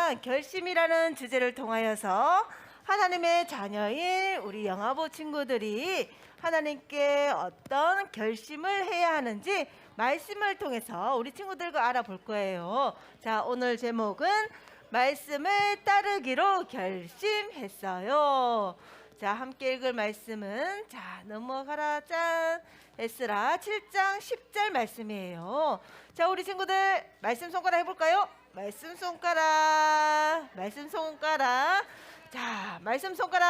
시간 결심이라는 주제를 통하여서 하나님의 자녀인 우리 영화부 친구들이 하나님께 어떤 결심을 해야 하는지 말씀을 통해서 우리 친구들과 알아볼 거예요. 자, 오늘 제목은 말씀을 따르기로 결심했어요. 자, 함께 읽을 말씀은 자, 넘어가라 짠. 에스라 7장 10절 말씀이에요. 자, 우리 친구들 말씀 손가락 해볼까요? 말씀 손가락, 말씀 손가락. 자, 말씀 손가락.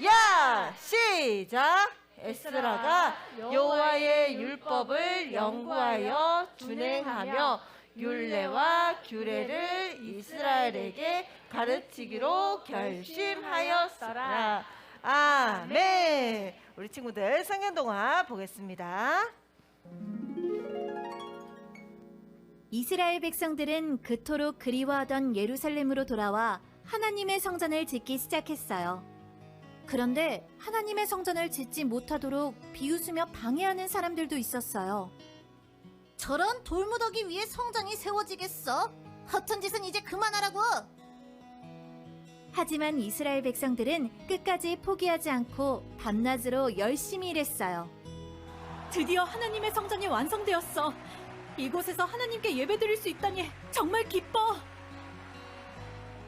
야, 시작. 에스라가 여호와의 율법을 연구하여 준행하며 율례와 규례를 이스라엘에게 가르치기로 결심하였으라. 아멘. 우리 친구들 성경 동화 보겠습니다. 이스라엘 백성들은 그토록 그리워하던 예루살렘으로 돌아와 하나님의 성전을 짓기 시작했어요. 그런데 하나님의 성전을 짓지 못하도록 비웃으며 방해하는 사람들도 있었어요. 저런 돌무더기 위에 성전이 세워지겠어? 허튼 짓은 이제 그만하라고! 하지만 이스라엘 백성들은 끝까지 포기하지 않고 밤낮으로 열심히 일했어요. 드디어 하나님의 성전이 완성되었어. 이곳에서 하나님께 예배드릴 수 있다니 정말 기뻐.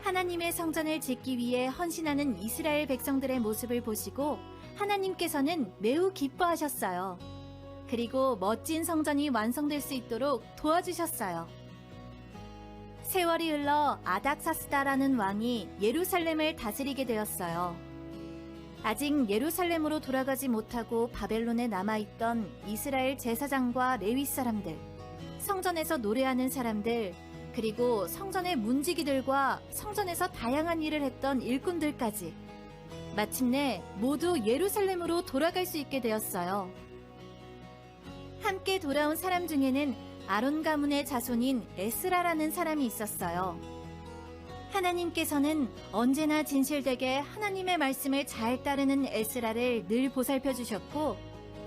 하나님의 성전을 짓기 위해 헌신하는 이스라엘 백성들의 모습을 보시고 하나님께서는 매우 기뻐하셨어요. 그리고 멋진 성전이 완성될 수 있도록 도와주셨어요. 세월이 흘러 아닥사스다라는 왕이 예루살렘을 다스리게 되었어요. 아직 예루살렘으로 돌아가지 못하고 바벨론에 남아있던 이스라엘 제사장과 레위 사람들, 성전에서 노래하는 사람들, 그리고 성전의 문지기들과 성전에서 다양한 일을 했던 일꾼들까지 마침내 모두 예루살렘으로 돌아갈 수 있게 되었어요. 함께 돌아온 사람 중에는 아론 가문의 자손인 에스라라는 사람이 있었어요. 하나님께서는 언제나 진실되게 하나님의 말씀을 잘 따르는 에스라를 늘 보살펴 주셨고,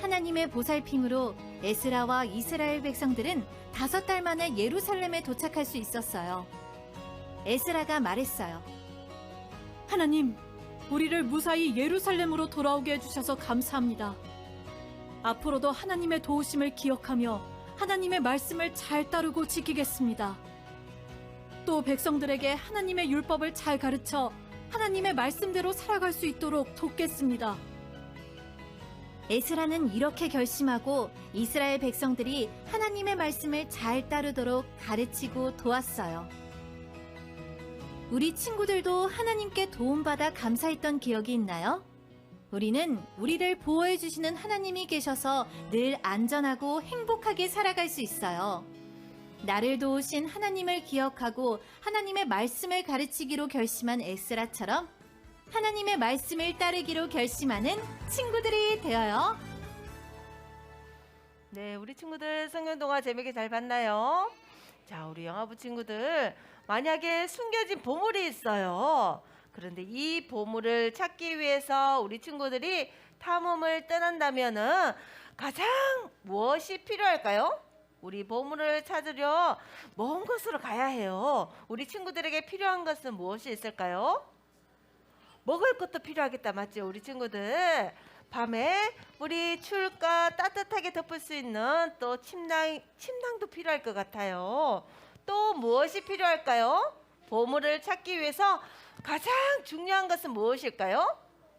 하나님의 보살핌으로 에스라와 이스라엘 백성들은 5달 만에 예루살렘에 도착할 수 있었어요. 에스라가 말했어요. 하나님, 우리를 무사히 예루살렘으로 돌아오게 해주셔서 감사합니다. 앞으로도 하나님의 도우심을 기억하며 하나님의 말씀을 잘 따르고 지키겠습니다. 또 백성들에게 하나님의 율법을 잘 가르쳐 하나님의 말씀대로 살아갈 수 있도록 돕겠습니다. 에스라는 이렇게 결심하고 이스라엘 백성들이 하나님의 말씀을 잘 따르도록 가르치고 도왔어요. 우리 친구들도 하나님께 도움받아 감사했던 기억이 있나요? 우리는 우리를 보호해 주시는 하나님이 계셔서 늘 안전하고 행복하게 살아갈 수 있어요. 나를 도우신 하나님을 기억하고 하나님의 말씀을 가르치기로 결심한 에스라처럼 하나님의 말씀을 따르기로 결심하는 친구들이 되어요. 네, 우리 친구들 성경 동화 재밌게 잘 봤나요? 자, 우리 영화부 친구들, 만약에 숨겨진 보물이 있어요. 그런데 이 보물을 찾기 위해서 우리 친구들이 탐험을 떠난다면은 가장 무엇이 필요할까요? 우리 보물을 찾으려 먼 곳으로 가야 해요. 우리 친구들에게 필요한 것은 무엇이 있을까요? 먹을 것도 필요하겠다, 맞죠? 우리 친구들 밤에 우리 추울까 따뜻하게 덮을 수 있는 또 침낭도 필요할 것 같아요. 또 무엇이 필요할까요? 보물을 찾기 위해서 가장 중요한 것은 무엇일까요?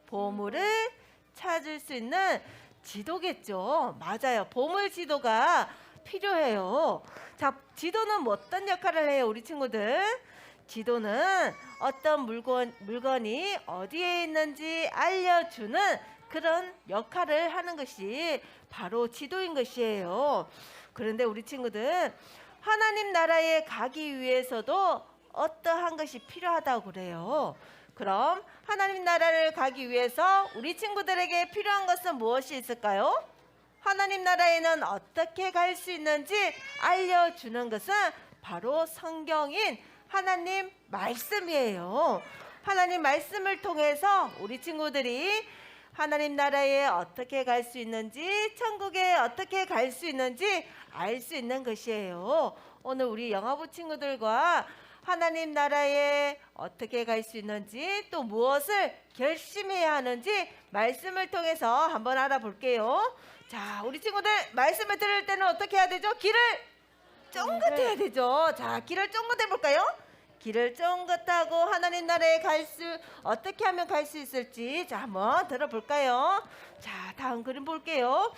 보물을 찾을 수 있는 지도겠죠. 맞아요. 보물 지도가 필요해요. 자, 지도는 어떤 역할을 해요, 우리 친구들? 지도는 어떤 물건이 어디에 있는지 알려주는 그런 역할을 하는 것이 바로 지도인 것이에요. 그런데 우리 친구들, 하나님 나라에 가기 위해서도 어떠한 것이 필요하다고 그래요. 그럼 하나님 나라를 가기 위해서 우리 친구들에게 필요한 것은 무엇이 있을까요? 하나님 나라에는 어떻게 갈 수 있는지 알려주는 것은 바로 성경인 하나님 말씀이에요. 하나님 말씀을 통해서 우리 친구들이 하나님 나라에 어떻게 갈 수 있는지, 천국에 어떻게 갈 수 있는지 알 수 있는 것이에요. 오늘 우리 영화부 친구들과 하나님 나라에 어떻게 갈 수 있는지 또 무엇을 결심해야 하는지 말씀을 통해서 한번 알아볼게요. 자, 우리 친구들 말씀을 들을 때는 어떻게 해야 되죠? 길을 쫑긋해야 되죠. 자, 길을 쫑긋해 볼까요? 길을 쫑긋하고 하나님 나라에 어떻게 하면 갈 수 있을지 자, 한번 들어볼까요? 자, 다음 그림 볼게요.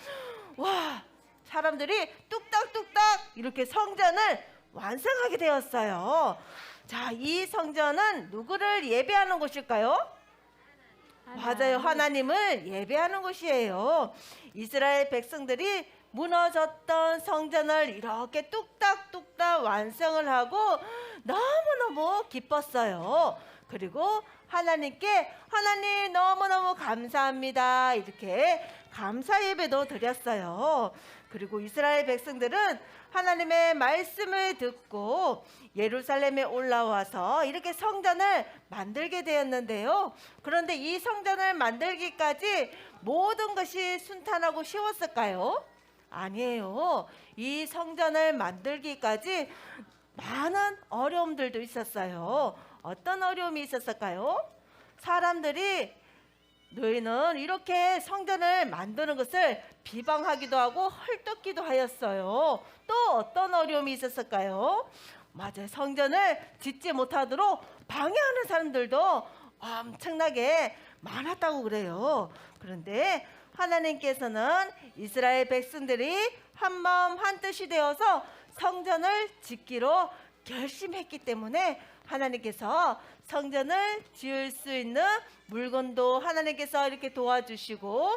와, 사람들이 뚝딱뚝딱 이렇게 성전을 완성하게 되었어요. 자, 이 성전은 누구를 예배하는 곳일까요? 맞아요. 하나님을 예배하는 곳이에요. 이스라엘 백성들이 무너졌던 성전을 이렇게 뚝딱뚝딱 완성을 하고 너무너무 기뻤어요. 그리고 하나님께 하나님 너무너무 감사합니다. 이렇게 감사 예배도 드렸어요. 그리고 이스라엘 백성들은 하나님의 말씀을 듣고 예루살렘에 올라와서 이렇게 성전을 만들게 되었는데요. 그런데 이 성전을 만들기까지 모든 것이 순탄하고 쉬웠을까요? 아니에요. 이 성전을 만들기까지 많은 어려움들도 있었어요. 어떤 어려움이 있었을까요? 사람들이 너희는 이렇게 성전을 만드는 것을 비방하기도 하고 헐뜯기도 하였어요. 또 어떤 어려움이 있었을까요? 맞아요. 성전을 짓지 못하도록 방해하는 사람들도 엄청나게 많았다고 그래요. 그런데 하나님께서는 이스라엘 백성들이 한마음 한뜻이 되어서 성전을 짓기로 결심했기 때문에 하나님께서 성전을 지을 수 있는 물건도 하나님께서 이렇게 도와주시고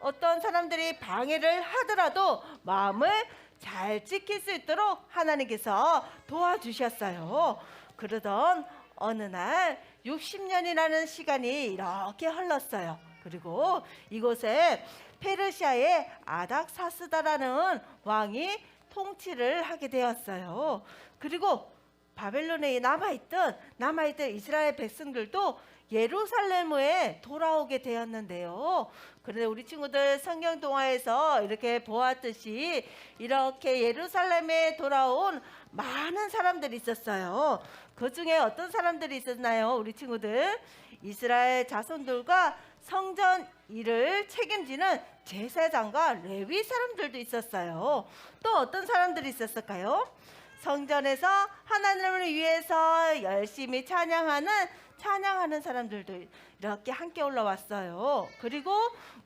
어떤 사람들이 방해를 하더라도 마음을 잘 지킬 수 있도록 하나님께서 도와주셨어요. 그러던 어느 날 60년이라는 시간이 이렇게 흘렀어요. 그리고 이곳에 페르시아의 아닥사스다라는 왕이 통치를 하게 되었어요. 그리고 바벨론에 남아있던 이스라엘 백성들도 예루살렘에 돌아오게 되었는데요. 그런데 우리 친구들 성경 동화에서 이렇게 보았듯이 이렇게 예루살렘에 돌아온 많은 사람들이 있었어요. 그 중에 어떤 사람들이 있었나요? 우리 친구들 이스라엘 자손들과 성전 일을 책임지는 제사장과 레위 사람들도 있었어요. 또 어떤 사람들이 있었을까요? 성전에서 하나님을 위해서 열심히 찬양하는 사람들도 이렇게 함께 올라왔어요. 그리고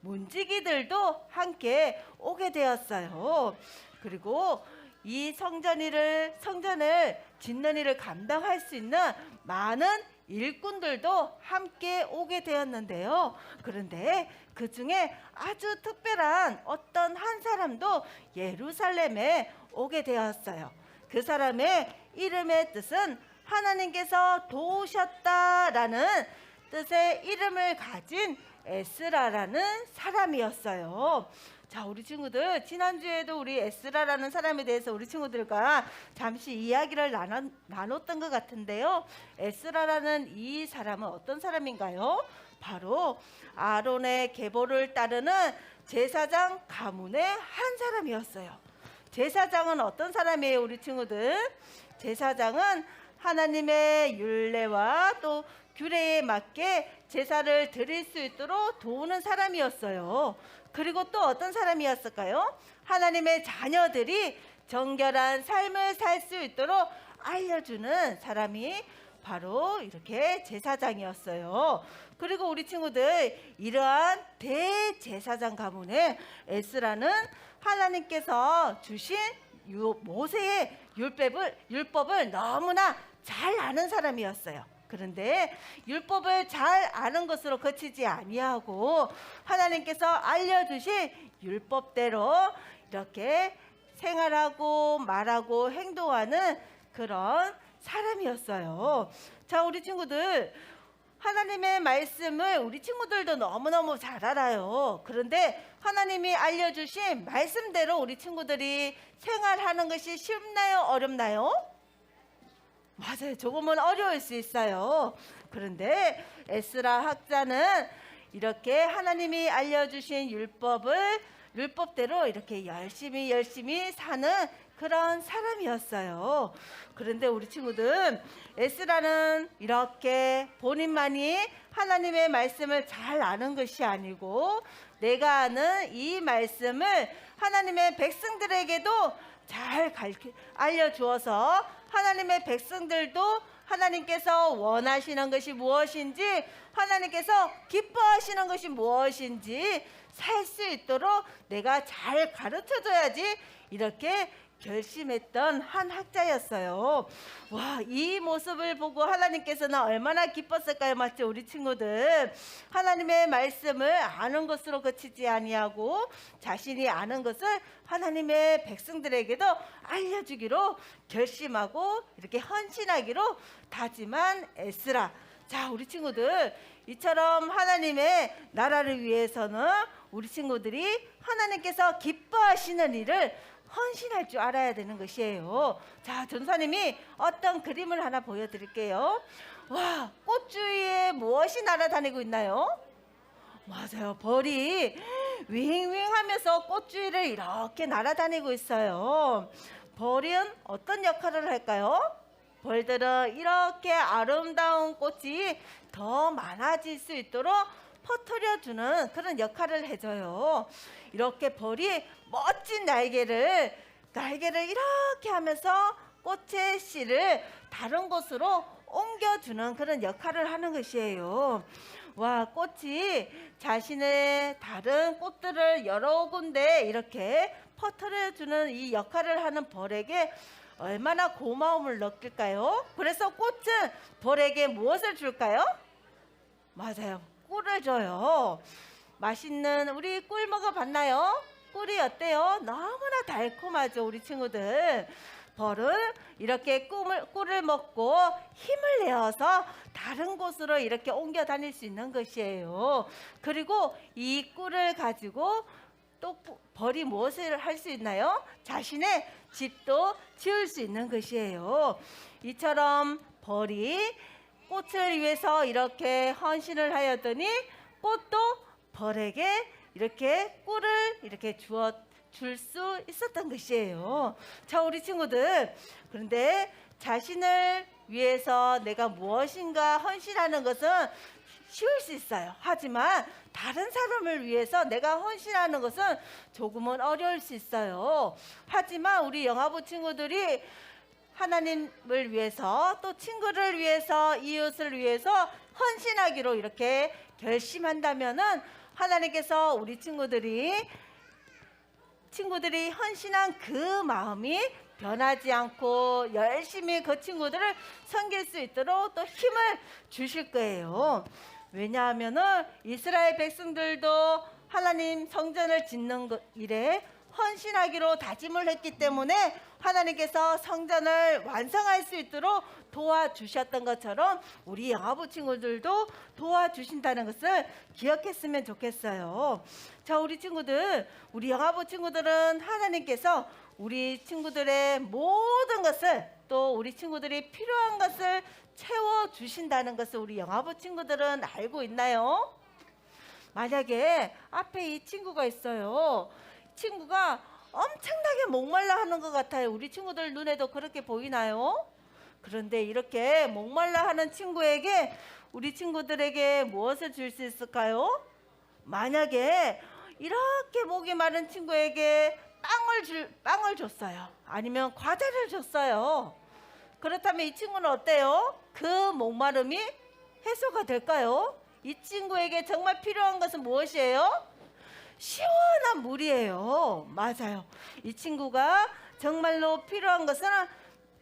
문지기들도 함께 오게 되었어요. 그리고 이 성전을 짓는 일을 감당할 수 있는 많은 일꾼들도 함께 오게 되었는데요. 그런데 그 중에 아주 특별한 어떤 한 사람도 예루살렘에 오게 되었어요. 그 사람의 이름의 뜻은 하나님께서 도우셨다라는 뜻의 이름을 가진 에스라라는 사람이었어요. 자, 우리 친구들 지난주에도 우리 에스라라는 사람에 대해서 우리 친구들과 잠시 이야기를 나눴던 것 같은데요. 에스라라는 이 사람은 어떤 사람인가요? 바로 아론의 계보를 따르는 제사장 가문의 한 사람이었어요. 제사장은 어떤 사람이에요, 우리 친구들? 제사장은 하나님의 율례와 또 규례에 맞게 제사를 드릴 수 있도록 도우는 사람이었어요. 그리고 또 어떤 사람이었을까요? 하나님의 자녀들이 정결한 삶을 살 수 있도록 알려주는 사람이 바로 이렇게 제사장이었어요. 그리고 우리 친구들 이러한 대제사장 가문의 에스라는 하나님께서 주신 모세의 율법을 너무나 잘 아는 사람이었어요. 그런데 율법을 잘 아는 것으로 그치지 아니하고 하나님께서 알려주신 율법대로 이렇게 생활하고 말하고 행동하는 그런 사람이었어요. 자, 우리 친구들 하나님의 말씀을 우리 친구들도 너무너무 잘 알아요. 그런데 하나님이 알려주신 말씀대로 우리 친구들이 생활하는 것이 쉽나요? 어렵나요? 맞아요. 조금은 어려울 수 있어요. 그런데 에스라 학자는 이렇게 하나님이 알려주신 율법을 율법대로 이렇게 열심히 사는 그런 사람이었어요. 그런데 우리 친구들, 에스라는 이렇게 본인만이 하나님의 말씀을 잘 아는 것이 아니고 내가 아는 이 말씀을 하나님의 백성들에게도 잘 알려주어서 하나님의 백성들도 하나님께서 원하시는 것이 무엇인지, 하나님께서 기뻐하시는 것이 무엇인지 살 수 있도록 내가 잘 가르쳐줘야지, 이렇게 결심했던 한 학자였어요. 와, 이 모습을 보고 하나님께서는 얼마나 기뻤을까요? 맞죠? 우리 친구들, 하나님의 말씀을 아는 것으로 그치지 아니하고 자신이 아는 것을 하나님의 백성들에게도 알려주기로 결심하고 이렇게 헌신하기로 다짐한 에스라. 자, 우리 친구들, 이처럼 하나님의 나라를 위해서는 우리 친구들이 하나님께서 기뻐하시는 일을 헌신할 줄 알아야 되는 것이에요. 자, 전사님이 어떤 그림을 하나 보여드릴게요. 와, 꽃 주위에 무엇이 날아다니고 있나요? 맞아요, 벌이 윙윙하면서 꽃 주위를 이렇게 날아다니고 있어요. 벌은 어떤 역할을 할까요? 벌들은 이렇게 아름다운 꽃이 더 많아질 수 있도록 퍼뜨려주는 그런 역할을 해줘요. 이렇게 벌이 멋진 날개를 이렇게 하면서 꽃의 씨를 다른 곳으로 옮겨주는 그런 역할을 하는 것이에요. 와, 꽃이 자신의 다른 꽃들을 여러 군데 이렇게 퍼뜨려주는 이 역할을 하는 벌에게 얼마나 고마움을 느낄까요? 그래서 꽃은 벌에게 무엇을 줄까요? 맞아요, 꿀을 줘요. 맛있는, 우리 꿀 먹어봤나요? 꿀이 어때요? 너무나 달콤하죠, 우리 친구들. 벌은 이렇게 꿀을 먹고 힘을 내어서 다른 곳으로 이렇게 옮겨 다닐 수 있는 것이에요. 그리고 이 꿀을 가지고 또 벌이 무엇을 할 수 있나요? 자신의 집도 지을 수 있는 것이에요. 이처럼 벌이 꽃을 위해서 이렇게 헌신을 하였더니 꽃도 벌에게 이렇게 꿀을 이렇게 줄 수 있었던 것이에요. 자, 우리 친구들, 그런데 자신을 위해서 내가 무엇인가 헌신하는 것은 쉬울 수 있어요. 하지만 다른 사람을 위해서 내가 헌신하는 것은 조금은 어려울 수 있어요. 하지만 우리 영화부 친구들이 하나님을 위해서, 또 친구를 위해서, 이웃을 위해서 헌신하기로 이렇게 결심한다면은 하나님께서 우리 친구들이 헌신한 그 마음이 변하지 않고 열심히 그 친구들을 섬길 수 있도록 또 힘을 주실 거예요. 왜냐하면은 이스라엘 백성들도 하나님 성전을 짓는 일에 헌신하기로 다짐을 했기 때문에 하나님께서 성전을 완성할 수 있도록 도와주셨던 것처럼 우리 영화부 친구들도 도와주신다는 것을 기억했으면 좋겠어요. 자, 우리 친구들, 우리 영화부 친구들은 하나님께서 우리 친구들의 모든 것을, 또 우리 친구들이 필요한 것을 채워주신다는 것을 우리 영화부 친구들은 알고 있나요? 만약에 앞에 이 친구가 있어요. 친구가 엄청나게 목말라 하는 것 같아요. 우리 친구들 눈에도 그렇게 보이나요? 그런데 이렇게 목말라 하는 친구에게 우리 친구들에게 무엇을 줄 수 있을까요? 만약에 이렇게 목이 마른 친구에게 빵을 줬어요. 아니면 과자를 줬어요. 그렇다면 이 친구는 어때요? 그 목마름이 해소가 될까요? 이 친구에게 정말 필요한 것은 무엇이에요? 시원한 물이에요. 맞아요. 이 친구가 정말로 필요한 것은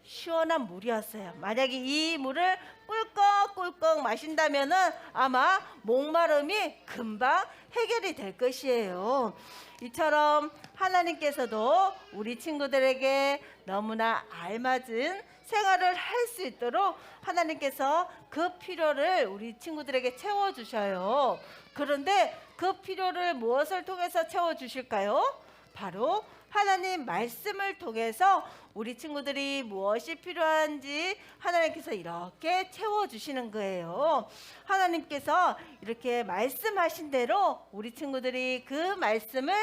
시원한 물이었어요. 만약에 이 물을 꿀꺽꿀꺽 마신다면은 아마 목마름이 금방 해결이 될 것이에요. 이처럼 하나님께서도 우리 친구들에게 너무나 알맞은 생활을 할 수 있도록 하나님께서 그 필요를 우리 친구들에게 채워주셔요. 그런데 그 필요를 무엇을 통해서 채워주실까요? 바로 하나님 말씀을 통해서 우리 친구들이 무엇이 필요한지 하나님께서 이렇게 채워주시는 거예요. 하나님께서 이렇게 말씀하신 대로 우리 친구들이 그 말씀을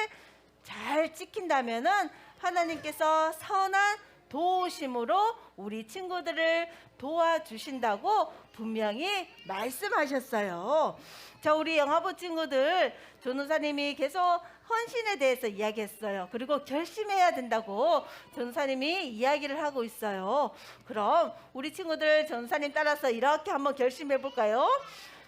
잘 지킨다면은 하나님께서 선한 도우심으로 우리 친구들을 도와주신다고 분명히 말씀하셨어요. 자, 우리 영화부 친구들, 전도사님이 계속 헌신에 대해서 이야기했어요. 그리고 결심해야 된다고 전도사님이 이야기를 하고 있어요. 그럼 우리 친구들 전도사님 따라서 이렇게 한번 결심해 볼까요?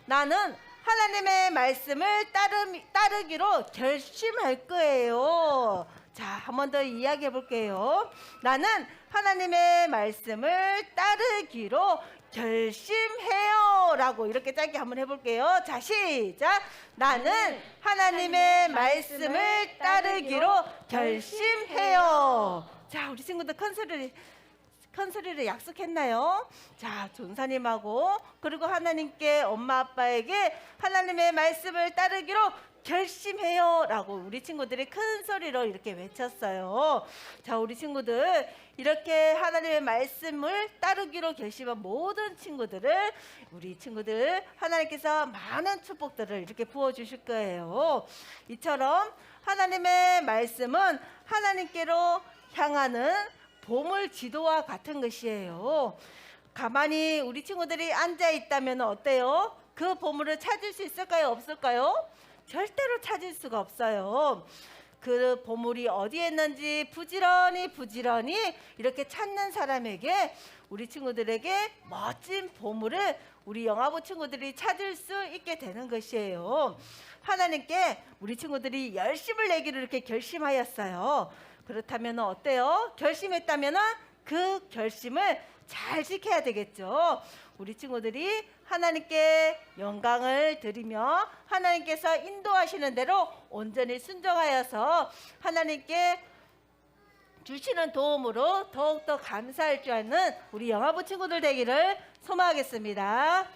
나는 하나님의 말씀을 따르기로 결심할 거예요. 자, 한 번 더 이야기해 볼게요. 나는 하나님의 말씀을 따르기로 결심해요 라고 이렇게 짧게 한번 해볼게요. 자, 시작. 나는 하나님의 말씀을 따르기로 결심해요. 자, 우리 친구들 큰 소리를 약속했나요? 자, 전사님하고 그리고 하나님께 엄마 아빠에게 하나님의 말씀을 따르기로 결심해요 라고 우리 친구들이 큰 소리로 이렇게 외쳤어요. 자, 우리 친구들 이렇게 하나님의 말씀을 따르기로 결심한 모든 친구들을 우리 친구들 하나님께서 많은 축복들을 이렇게 부어주실 거예요. 이처럼 하나님의 말씀은 하나님께로 향하는 보물 지도와 같은 것이에요. 가만히 우리 친구들이 앉아 있다면 어때요? 그 보물을 찾을 수 있을까요? 없을까요? 절대로 찾을 수가 없어요. 그 보물이 어디에 있는지 부지런히 이렇게 찾는 사람에게 우리 친구들에게 멋진 보물을 우리 영화부 친구들이 찾을 수 있게 되는 것이에요. 하나님께 우리 친구들이 열심을 내기로 이렇게 결심하였어요. 그렇다면 어때요? 결심했다면 그 결심을 잘 지켜야 되겠죠. 우리 친구들이 하나님께 영광을 드리며 하나님께서 인도하시는 대로 온전히 순종하여서 하나님께 주시는 도움으로 더욱더 감사할 줄 아는 우리 영화부 친구들 되기를 소망하겠습니다.